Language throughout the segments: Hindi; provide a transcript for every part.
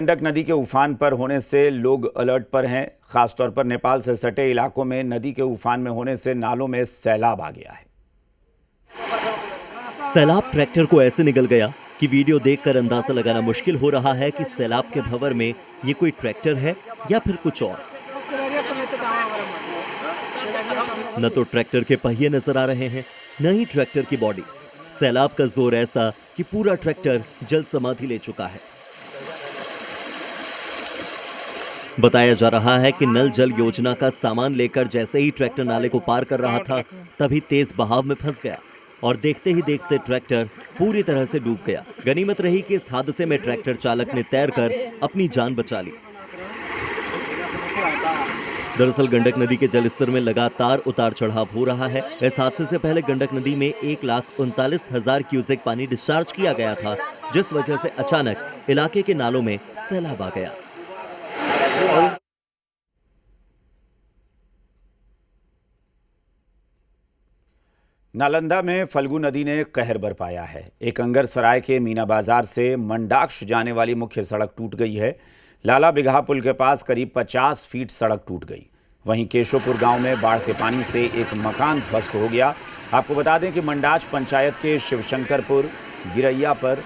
गंडक नदी के उफान पर होने से लोग अलर्ट पर हैं। खासतौर पर नेपाल से सटे इलाकों में नदी के उफान में होने से नालों में सैलाब आ गया है। सैलाब ट्रैक्टर को ऐसे निगल गया कि वीडियो देखकर अंदाजा लगाना मुश्किल हो रहा है कि सैलाब के भंवर में ये कोई ट्रैक्टर है या फिर कुछ और। न तो ट्रैक्टर के पहिए नजर आ रहे हैं, न ही ट्रैक्टर की बॉडी। सैलाब का जोर ऐसा कि पूरा ट्रैक्टर जल समाधि ले चुका है। बताया जा रहा है कि नल जल योजना का सामान लेकर जैसे ही ट्रैक्टर नाले को पार कर रहा था, तभी तेज बहाव में फंस गया और देखते ही देखते ट्रैक्टर पूरी तरह से डूब गया। गनीमत रही कि इस हादसे में ट्रैक्टर चालक ने तैरकर अपनी जान बचा ली। दरअसल गंडक नदी के जलस्तर में लगातार उतार चढ़ाव हो रहा है। इस हादसे से पहले गंडक नदी में 1,39,000 क्यूसेक पानी डिस्चार्ज किया गया था, जिस वजह से अचानक इलाके के नालों में सैलाब आ गया। नालंदा में फल्गु नदी ने कहर बरपाया है। एक अंगर सराय के मीना बाजार से मंडाक्ष जाने वाली मुख्य सड़क टूट गई है। लाला बिगहा पुल के पास करीब 50 फीट सड़क टूट गई। वहीं केशोपुर गांव में बाढ़ के पानी से एक मकान ध्वस्त हो गया। आपको बता दें कि मंडाच पंचायत के शिवशंकरपुर, गिरैया पर,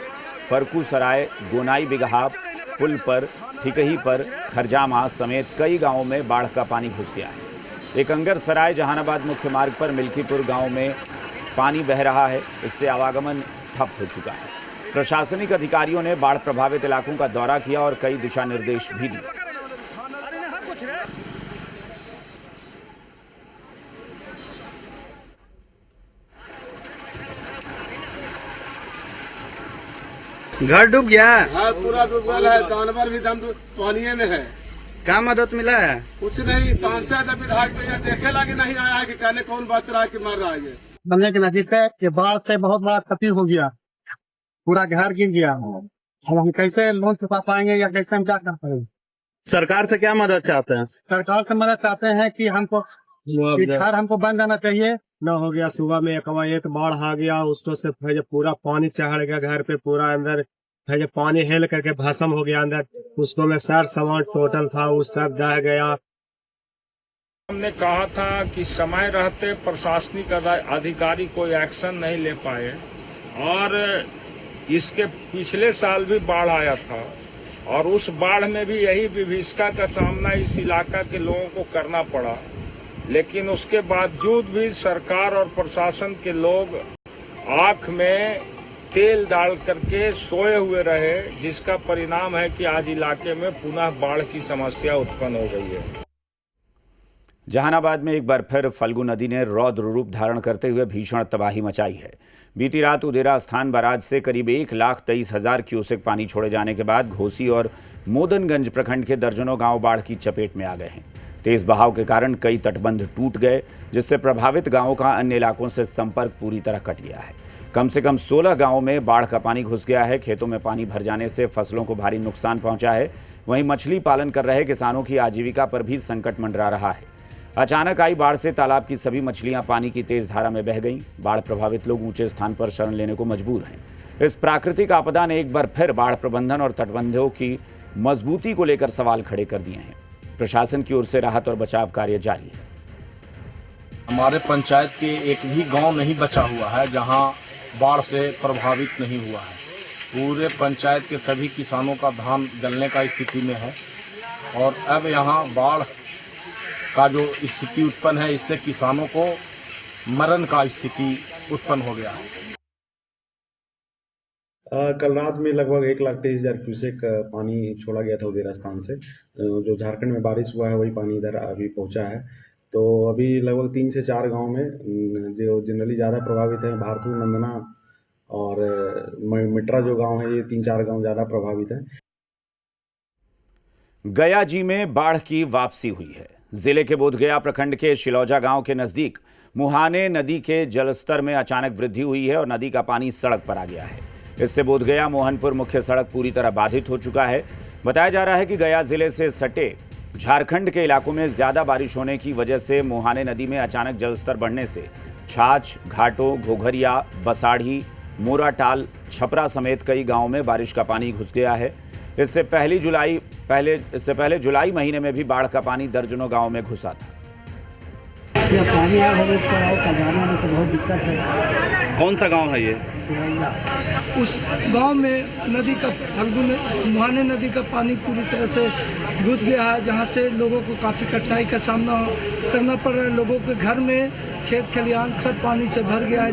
फरकू सराय, गोनाई बिगहा पुल पर, ठिकही पर, खरजामा समेत कई गांवों में बाढ़ का पानी घुस गया है। एक अंगर सराय जहानाबाद मुख्य मार्ग पर मिल्कीपुर गांव में पानी बह रहा है। इससे आवागमन ठप हो चुका है। प्रशासनिक अधिकारियों ने बाढ़ प्रभावित इलाकों का दौरा किया और कई दिशा निर्देश भी दिए। घर डूब गया है? हाँ, पूरा डूब गया है। जानवर भी दम पानी में है। क्या मदद मिला है? कुछ नहीं। सांसद विधायक तो यह देखे लगे नहीं आया कि कहने कौन बच रहा है कि मर रहा है। गंडक नदी से बाढ़ से बहुत बड़ा क्षति हो गया, पूरा घर गिर गया। अब हम कैसे लोन चुका पाएंगे या कैसे हम क्या कर पाएंगे? सरकार से क्या मदद चाहते हैं? सरकार से मदद चाहते हैं कि हमको घर हमको बंद रहना चाहिए। न हो गया सुबह में एक बाढ़ आ गया, उसको से पूरा पानी चढ़ गया घर पे, पूरा अंदर पानी हेल करके भस्म हो गया अंदर। उसको में सारा सामान टोटल था, वो सब जा गया। हमने कहा था कि समय रहते प्रशासनिक अधिकारी कोई एक्शन नहीं ले पाए और इसके पिछले साल भी बाढ़ आया था और उस बाढ़ में भी यही विभीषिका का सामना इस इलाका के लोगों को करना पड़ा। लेकिन उसके बावजूद भी सरकार और प्रशासन के लोग आंख में तेल डाल करके सोए हुए रहे, जिसका परिणाम है कि आज इलाके में पुनः बाढ़ की समस्या उत्पन्न हो गई है। जहानाबाद में एक बार फिर फल्गु नदी ने रौद्र रूप धारण करते हुए भीषण तबाही मचाई है। बीती रात उदेरा स्थान बराज से करीब 1,23,000 क्यूसेक पानी छोड़े जाने के बाद घोसी और मोदनगंज प्रखंड के दर्जनों गांव बाढ़ की चपेट में आ गए हैं। तेज बहाव के कारण कई तटबंध टूट गए, जिससे प्रभावित गांवों का अन्य इलाकों से संपर्क पूरी तरह कट गया है। कम से कम 16 गांवों में बाढ़ का पानी घुस गया है। खेतों में पानी भर जाने से फसलों को भारी नुकसान पहुंचा है। वहीं मछली पालन कर रहे किसानों की आजीविका पर भी संकट मंडरा रहा है। अचानक आई बाढ़ से तालाब की सभी मछलियां पानी की तेज धारा में बह गईं। बाढ़ प्रभावित लोग ऊंचे स्थान पर शरण लेने को मजबूर हैं। इस प्राकृतिक आपदा ने एक बार फिर बाढ़ प्रबंधन और तटबंधों की मजबूती को लेकर सवाल खड़े कर दिए हैं। प्रशासन की ओर से राहत और बचाव कार्य जारी है। हमारे पंचायत के एक भी गांव नहीं बचा हुआ है जहां बाढ़ से प्रभावित नहीं हुआ है। पूरे पंचायत के सभी किसानों का धान गलने का स्थिति में है और अब यहां बाढ़ का जो स्थिति उत्पन्न है, इससे किसानों को मरण का स्थिति उत्पन्न हो गया है। कल रात में लगभग 1,23,000 क्यूसेक पानी छोड़ा गया था उदेरा स्थान से। जो झारखंड में बारिश हुआ है वही पानी इधर अभी पहुंचा है। तो अभी लगभग 3 से 4 गांव में जो जनरली ज़्यादा प्रभावित हैं, भारतू, नंदना और मिट्रा जो गांव है, ये 3-4 गांव ज़्यादा प्रभावित हैं। गया जी में बाढ़ की वापसी हुई है। जिले के बोधगया प्रखंड के शिलौजा गांव के नजदीक मुहाने नदी के जलस्तर में अचानक वृद्धि हुई है और नदी का पानी सड़क पर आ गया है। इससे बोधगया मोहनपुर मुख्य सड़क पूरी तरह बाधित हो चुका है। बताया जा रहा है कि गया जिले से सटे झारखंड के इलाकों में ज्यादा बारिश होने की वजह से मुहाने नदी में अचानक जलस्तर बढ़ने से छाछ, घाटों, घोघरिया, बसाढ़ी, मोराटाल, छपरा समेत कई गांवों में बारिश का पानी घुस गया है। इससे पहले जुलाई महीने में भी बाढ़ का पानी दर्जनों गांव में घुसा था। पानी जाने में तो बहुत दिक्कत है। कौन सा गांव है ये? उस गांव में नदी का मुहाने नदी का पानी पूरी तरह से घुस गया है, जहां से लोगों को काफ़ी कठिनाई का सामना करना पड़ रहा है। लोगों के घर में, खेत खलिहान सब पानी से भर गया है।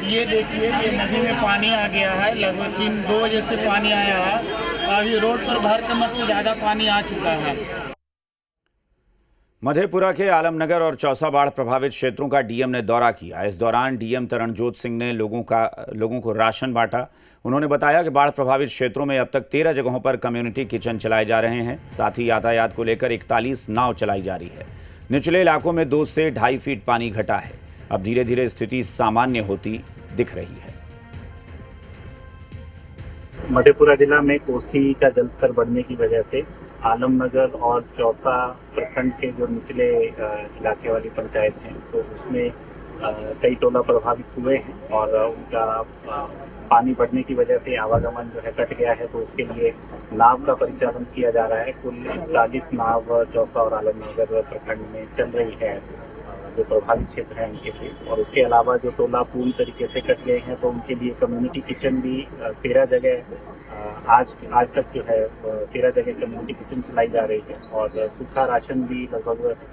ये देखिए, ये नदी में पानी आ गया है, लगभग 2 बजे से पानी आया है। अभी रोड पर भर कमर से ज़्यादा पानी आ चुका है। मधेपुरा के आलमनगर और चौसा बाढ़ प्रभावित क्षेत्रों का डीएम ने दौरा किया। इस दौरान डीएम तरणजोत सिंह ने लोगों को राशन बांटा। उन्होंने बताया कि बाढ़ प्रभावित क्षेत्रों में अब तक 13 जगहों पर कम्युनिटी किचन चलाए जा रहे हैं। साथ ही यातायात को लेकर 41 नाव चलाई जा रही है। निचले इलाकों में 2 से 2.5 फीट पानी घटा है। अब धीरे धीरे स्थिति सामान्य होती दिख रही है। मधेपुरा जिला में कोसी का जलस्तर बढ़ने की वजह से आलमनगर और चौसा प्रखंड के जो निचले इलाके वाली पंचायत हैं, तो उसमें कई टोला प्रभावित हुए हैं और उनका पानी बढ़ने की वजह से आवागमन जो है कट गया है। तो उसके लिए नाव का परिचालन किया जा रहा है। कुल 40 नाव चौसा और आलमनगर प्रखंड में चल रही है, जो प्रभावित क्षेत्र हैं उनके लिए। और उसके अलावा जो टोला पूरी तरीके से कट गए हैं, तो उनके लिए कम्युनिटी किचन भी 13 जगह आज तक जो है 13 जगह कम्युनिटी किचन चलाई जा रही है। और सूखा राशन भी लगभग